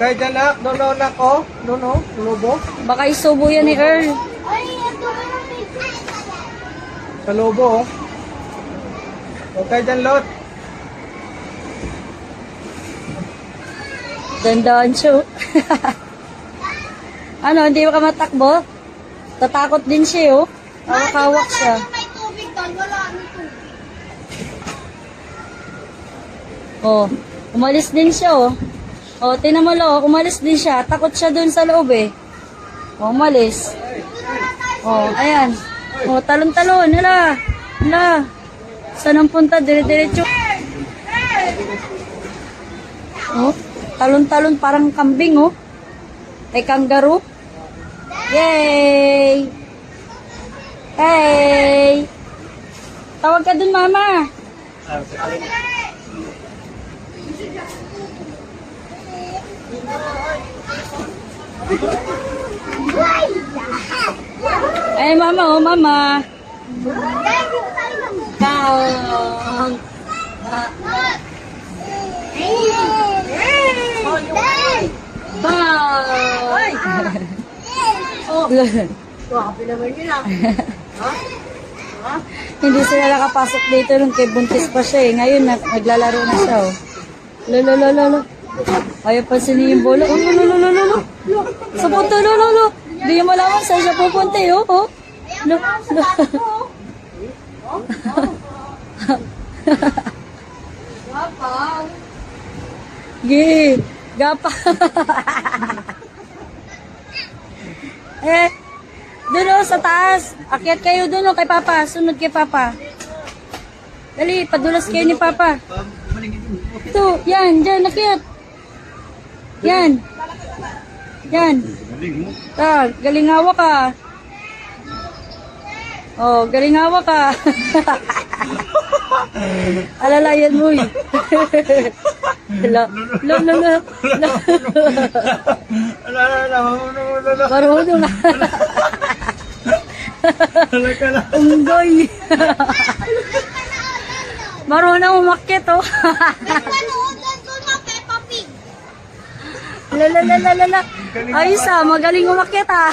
Okay, dyan na. No, nak, oh. No. Lobo. Baka isubo yan ni Earl. Sa lobo, oh. Okay, dyan, Lot. Dandaan siya. Ano, hindi ka matakbo? Tatakot din siya, oh. Hawak-hawak siya. May tubig doon, wala nito. Oh, umalis din siya, oh. Oh, tinan mo, lo, umalis din siya. Takot siya dun sa loob, eh. Oh, umalis. Oh, ayan. Oh, talon-talon. Hala. Saan ang punta? Dire-diretso. Oh, talon-talon parang kambing, oh. Ay, kangaroo. Yay! Hey! Tawag ka dun, mama. Ay, mama, oh, mama. Kang. Bye. Oh, grabe naman yun ah. Hindi sila nakapasok dito nung kay buntis pa siya, eh. Ngayon, naglalaro na siya, oh. Lolo. Ayaw pa sinin yung bola. Oh, lolo. Sa punto, lolo. Hindi niya malaman saan siya pupunta, eh, oh. Lo. Gapang. Gapa. Doon, oh, sa taas. Akyat kayo doon, oh, kay Papa. Sunod kay Papa. Dali, padulas kayo ni Papa. Ito, yan, dyan, akyat. Yan. Galing hawak ka. Oh, galing hawak ka. Alalayan mo, eh. Lo. Marunong na. Unggoy. Marunong umakyat, oh. Nagpanood lang doon ng Peppa Pig. Lala. Ayos, ah, magaling umakyat, ah.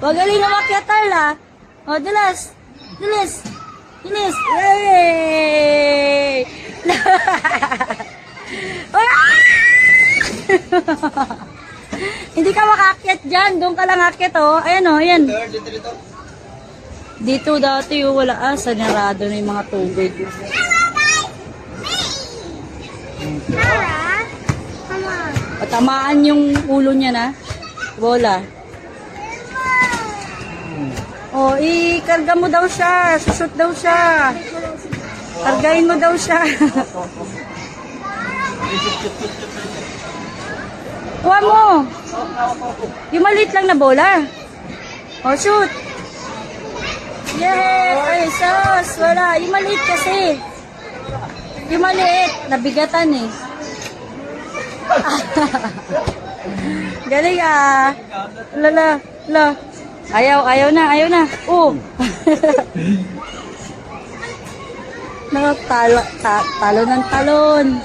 Magaling umakyat, ah. Oh, dulas. Yay! Hindi ka makaakyat dyan. Doon ka lang akyat, oh. Ayan, oh. Ayan. Dito dati, oh. Wala, sanarado na yung mga tubig. Tara. Come on. Patamaan yung ulo niya, na. Bola. Oh, ikarga mo daw siya. Sushoot daw siya. Kargahin mo daw siya. Kuha mo. Yung maliit lang na bola. Oh, shoot. Yay! Ay, sus. Wala. Yung maliit kasi. Yung maliit. Nabigatan, eh. Galing, ah. Lala. Ayaw na. Oh. Talo ng talon.